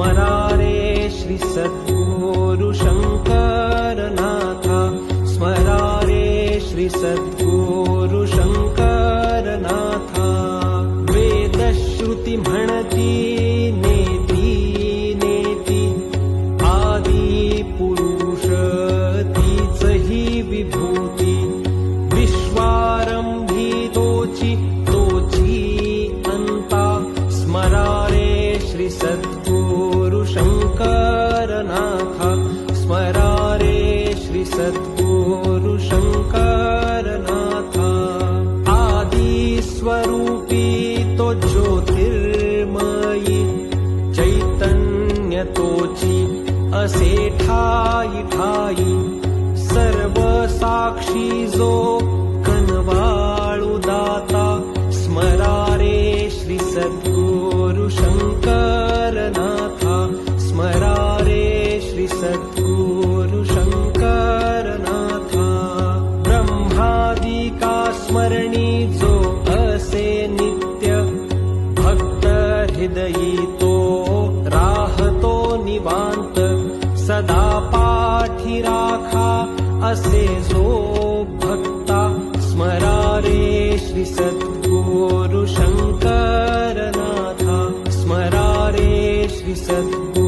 स्मरारे श्री सद्गुरु शंकरनाथा स्मरारे श्री सद्गुरु शंकरनाथा वेदश्रुती म्हणती नेती नेती आदि पुरुष तीच ही विभूती विश्वारंभी तोची अंता स्मरारे श्री सद्गुरु शंकरनाथा स्मरारे श्री सद्गुरु शंकरनाथा आदि स्वरूपी तो ज्योतिर्मयी चैतन्य तोची असे ठाई ठाई सर्व साक्षी जो कनवाळू दाता स्मरारे श्री सद्गुरु शंकरनाथा स्मरारे श्री सद्गुरु शंकरनाथा ब्रह्मादिका स्मरणी जो असे नित्य भक्त हृदयी तो राहतो निवांत सदा पाठी राखा असे जो भक्ता स्मरारे श्री सद्गुरु शंकरनाथा स्मरारे श्री सद्गुरु